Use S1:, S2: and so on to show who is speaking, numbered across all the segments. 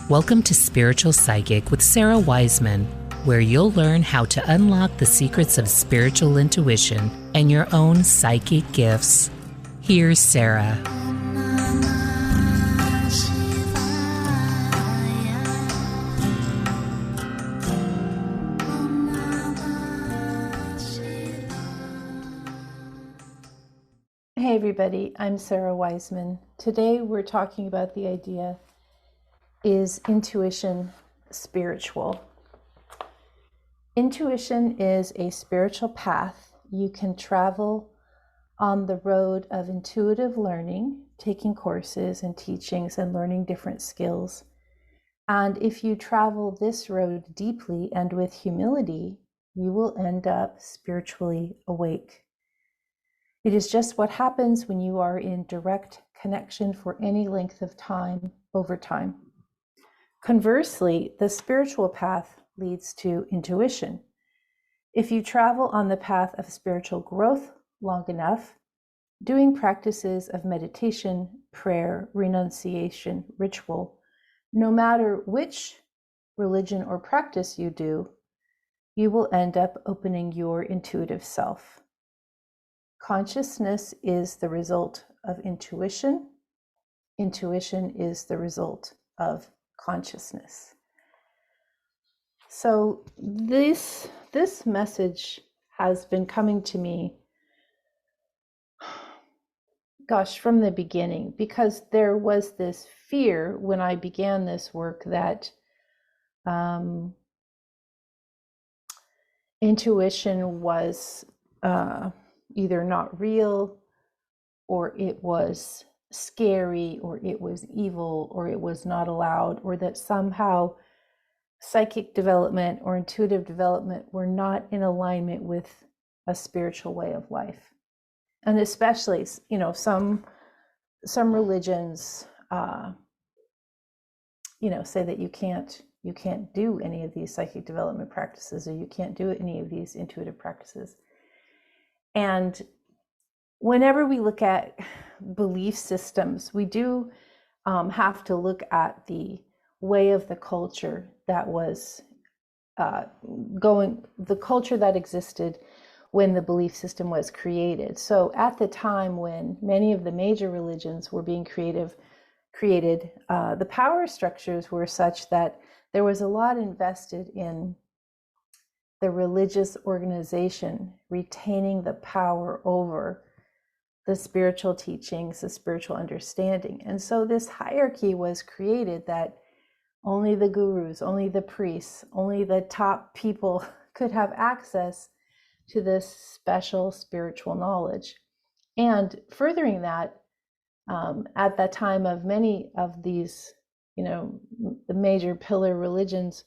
S1: Welcome to Spiritual Psychic with Sarah Wiseman, where you'll learn how to unlock the secrets of spiritual intuition and your own psychic gifts. Here's Sarah.
S2: Hey everybody, I'm Sarah Wiseman. Today we're talking about the idea, is intuition spiritual? Intuition is a spiritual path you can travel on the road of intuitive learning, taking courses and teachings and learning different skills. And if you travel this road deeply and with humility, you will end up spiritually awake. It is just what happens when you are in direct connection for any length of time over time. Conversely, the spiritual path leads to intuition. If you travel on the path of spiritual growth long enough, doing practices of meditation, prayer, renunciation, ritual, no matter which religion or practice you do, you will end up opening your intuitive self. Consciousness is the result of intuition. Intuition is the result of consciousness. So this message has been coming to me, from the beginning, because there was this fear when I began this work that intuition was either not real, or it was scary, or it was evil, or it was not allowed, or that somehow psychic development or intuitive development were not in alignment with a spiritual way of life. And especially, some religions, say that you can't do any of these psychic development practices, or you can't do any of these intuitive practices. And whenever we look at belief systems, we do have to look at the way of the culture that was the culture that existed when the belief system was created. So at the time when many of the major religions were being created, the power structures were such that there was a lot invested in the religious organization retaining the power over the spiritual teachings, the spiritual understanding. And so this hierarchy was created that only the gurus, only the priests, only the top people could have access to this special spiritual knowledge. And furthering that, at that time of many of these, the major pillar religions,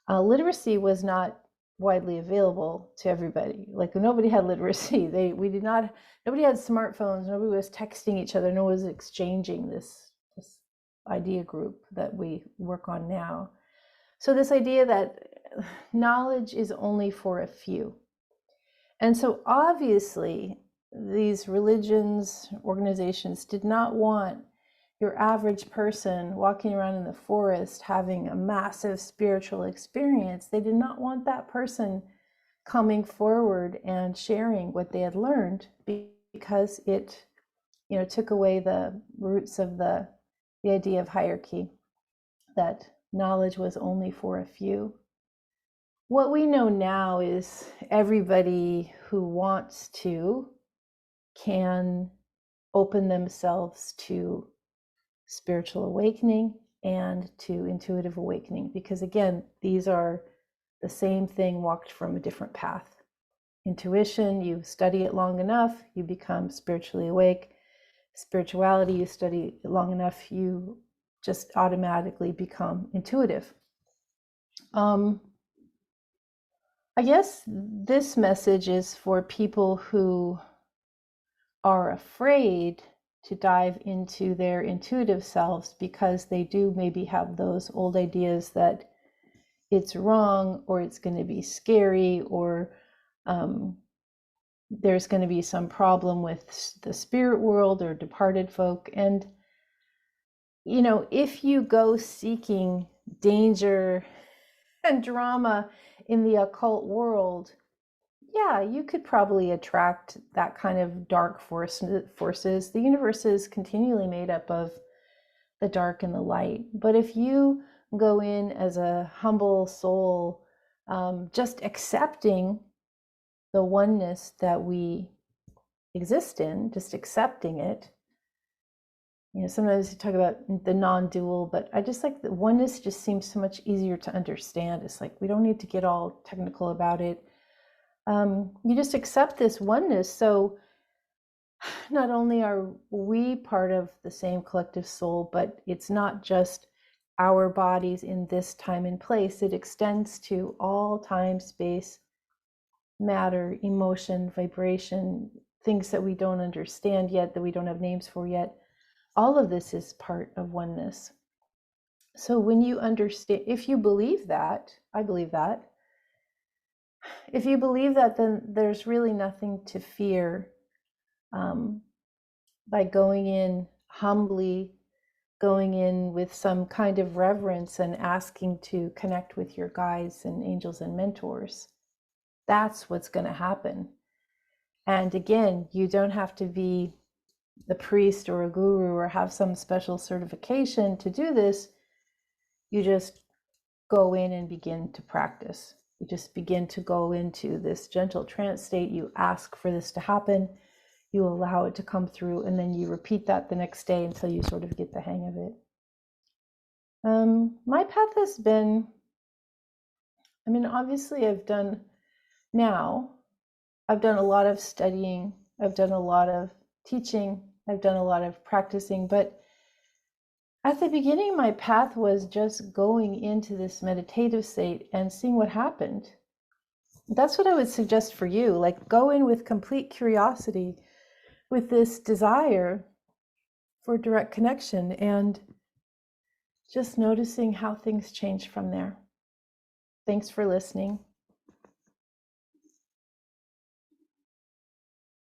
S2: literacy was not widely available to everybody. Like, nobody had literacy. Nobody had smartphones. Nobody was texting each other. No one was exchanging this idea group that we work on now. So this idea that knowledge is only for a few. And so obviously these religions, organizations did not want your average person walking around in the forest having a massive spiritual experience. They did not want that person coming forward and sharing what they had learned, because it, took away the roots of the idea of hierarchy, that knowledge was only for a few. What we know now is everybody who wants to can open themselves to spiritual awakening and to intuitive awakening, because again, these are the same thing walked from a different path. Intuition, you study it long enough, you become spiritually awake. Spirituality, you study it long enough, you just automatically become intuitive. I guess this message is for people who are afraid to dive into their intuitive selves, because they do maybe have those old ideas that it's wrong, or it's going to be scary, or there's going to be some problem with the spirit world or departed folk. And, if you go seeking danger and drama in the occult world, yeah, you could probably attract that kind of dark forces. The universe is continually made up of the dark and the light. But if you go in as a humble soul, just accepting the oneness that we exist in, just accepting it. Sometimes you talk about the non-dual, but I just like the oneness just seems so much easier to understand. It's like we don't need to get all technical about it. You just accept this oneness. So not only are we part of the same collective soul, but it's not just our bodies in this time and place. It extends to all time, space, matter, emotion, vibration, things that we don't understand yet, that we don't have names for yet. All of this is part of oneness. So when you understand, if you believe that, I believe that, if you believe that, then there's really nothing to fear by going in humbly, going in with some kind of reverence and asking to connect with your guides and angels and mentors. That's what's going to happen. And again, you don't have to be the priest or a guru or have some special certification to do this. You just go in and begin to practice. You just begin to go into this gentle trance state. You ask for this to happen. You allow it to come through, and then you repeat that the next day until you sort of get the hang of it. My path has been, obviously I've done a lot of studying, I've done a lot of teaching, I've done a lot of practicing, but at the beginning, my path was just going into this meditative state and seeing what happened. That's what I would suggest for you. Like, go in with complete curiosity, with this desire for direct connection, and just noticing how things change from there. Thanks for listening.